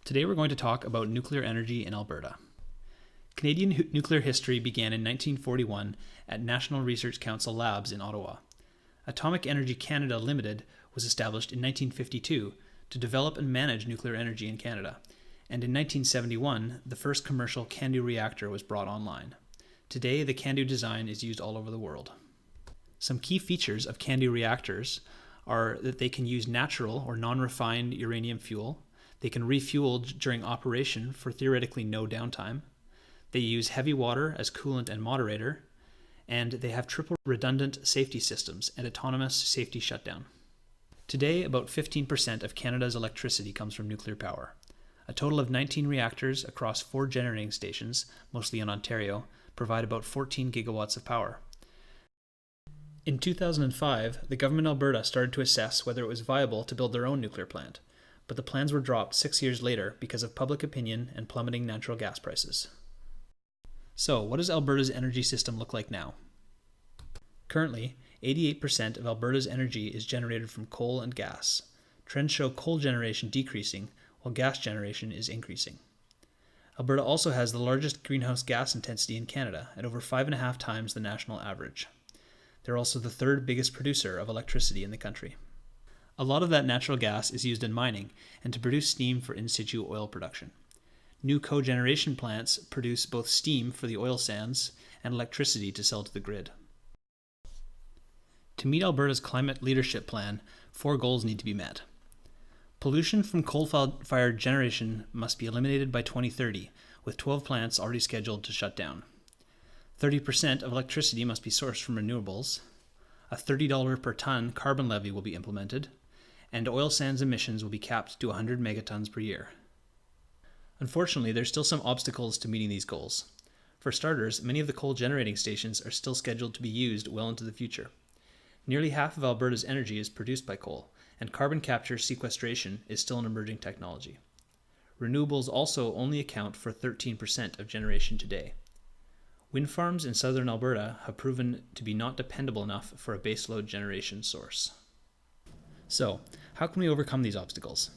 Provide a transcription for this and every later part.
Today we're going to talk about nuclear energy in Alberta. Canadian nuclear history began in 1941 at National Research Council Labs in Ottawa. Atomic Energy Canada Limited was established in 1952 to develop and manage nuclear energy in Canada, and in 1971 the first commercial CANDU reactor was brought online. Today the CANDU design is used all over the world. Some key features of CANDU reactors are that they can use natural or non-refined uranium fuel. They can refuel during operation for theoretically no downtime. They use heavy water as coolant and moderator, and they have triple redundant safety systems and autonomous safety shutdown. Today, about 15% of Canada's electricity comes from nuclear power. A total of 19 reactors across 4 generating stations, mostly in Ontario, provide about 14 gigawatts of power. In 2005, the government of Alberta started to assess whether it was viable to build their own nuclear plant, but the plans were dropped 6 years later because of public opinion and plummeting natural gas prices. So, what does Alberta's energy system look like now? Currently, 88% of Alberta's energy is generated from coal and gas. Trends show coal generation decreasing, while gas generation is increasing. Alberta also has the largest greenhouse gas intensity in Canada, at over 5.5 times the national average. They're also the third biggest producer of electricity in the country. A lot of that natural gas is used in mining and to produce steam for in-situ oil production. New cogeneration plants produce both steam for the oil sands and electricity to sell to the grid. To meet Alberta's climate leadership plan, 4 goals need to be met. Pollution from coal-fired generation must be eliminated by 2030, with 12 plants already scheduled to shut down. 30% of electricity must be sourced from renewables. A $30 per ton carbon levy will be implemented, and oil sands emissions will be capped to 100 megatons per year. Unfortunately, there's still some obstacles to meeting these goals. For starters, many of the coal generating stations are still scheduled to be used well into the future. Nearly half of Alberta's energy is produced by coal, and carbon capture sequestration is still an emerging technology. Renewables also only account for 13% of generation today. Wind farms in southern Alberta have proven to be not dependable enough for a baseload generation source. So, how can we overcome these obstacles?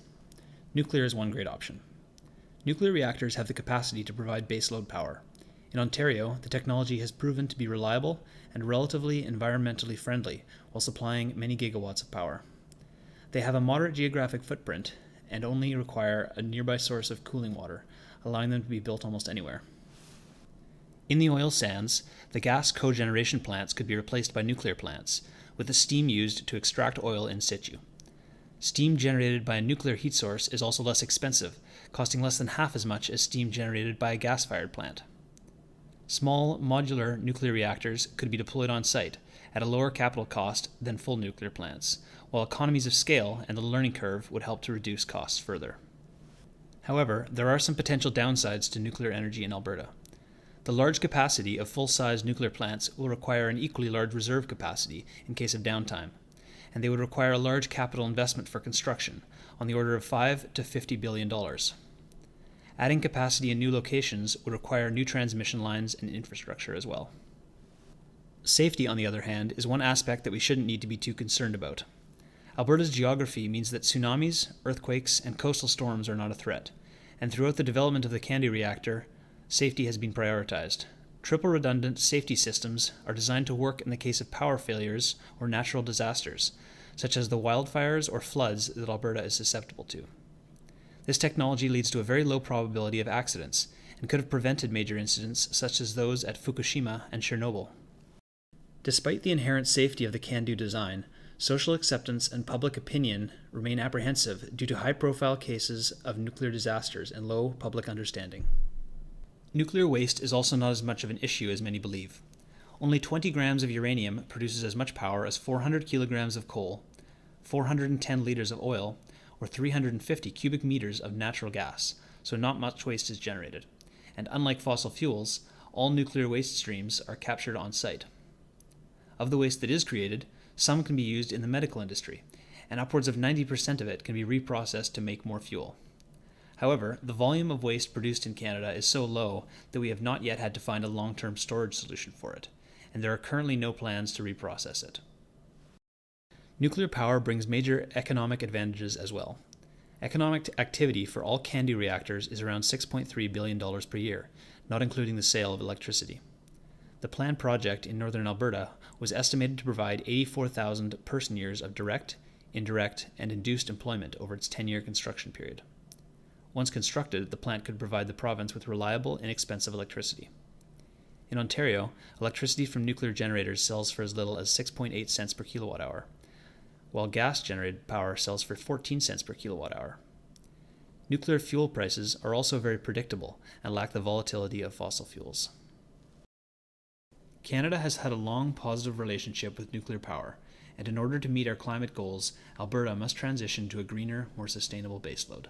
Nuclear is one great option. Nuclear reactors have the capacity to provide baseload power. In Ontario, the technology has proven to be reliable and relatively environmentally friendly while supplying many gigawatts of power. They have a moderate geographic footprint and only require a nearby source of cooling water, allowing them to be built almost anywhere. In the oil sands, the gas cogeneration plants could be replaced by nuclear plants, with the steam used to extract oil in situ. Steam generated by a nuclear heat source is also less expensive, costing less than half as much as steam generated by a gas-fired plant. Small, modular nuclear reactors could be deployed on site at a lower capital cost than full nuclear plants, while economies of scale and the learning curve would help to reduce costs further. However, there are some potential downsides to nuclear energy in Alberta. The large capacity of full-size nuclear plants will require an equally large reserve capacity in case of downtime, and they would require a large capital investment for construction, on the order of $5 to $50 billion. Adding capacity in new locations would require new transmission lines and infrastructure as well. Safety, on the other hand, is one aspect that we shouldn't need to be too concerned about. Alberta's geography means that tsunamis, earthquakes, and coastal storms are not a threat, and throughout the development of the CANDU reactor, safety has been prioritized. Triple redundant safety systems are designed to work in the case of power failures or natural disasters, such as the wildfires or floods that Alberta is susceptible to. This technology leads to a very low probability of accidents and could have prevented major incidents such as those at Fukushima and Chernobyl. Despite the inherent safety of the CANDU design, social acceptance and public opinion remain apprehensive due to high-profile cases of nuclear disasters and low public understanding. Nuclear waste is also not as much of an issue as many believe. Only 20 grams of uranium produces as much power as 400 kilograms of coal, 410 liters of oil, or 350 cubic meters of natural gas, so not much waste is generated. And unlike fossil fuels, all nuclear waste streams are captured on site. Of the waste that is created, some can be used in the medical industry, and upwards of 90% of it can be reprocessed to make more fuel. However, the volume of waste produced in Canada is so low that we have not yet had to find a long-term storage solution for it, and there are currently no plans to reprocess it. Nuclear power brings major economic advantages as well. Economic activity for all CANDU reactors is around $6.3 billion per year, not including the sale of electricity. The planned project in northern Alberta was estimated to provide 84,000 person-years of direct, indirect, and induced employment over its 10-year construction period. Once constructed, the plant could provide the province with reliable, inexpensive electricity. In Ontario, electricity from nuclear generators sells for as little as 6.8 cents per kilowatt hour, while gas-generated power sells for 14 cents per kilowatt hour. Nuclear fuel prices are also very predictable and lack the volatility of fossil fuels. Canada has had a long positive relationship with nuclear power, and in order to meet our climate goals, Alberta must transition to a greener, more sustainable baseload.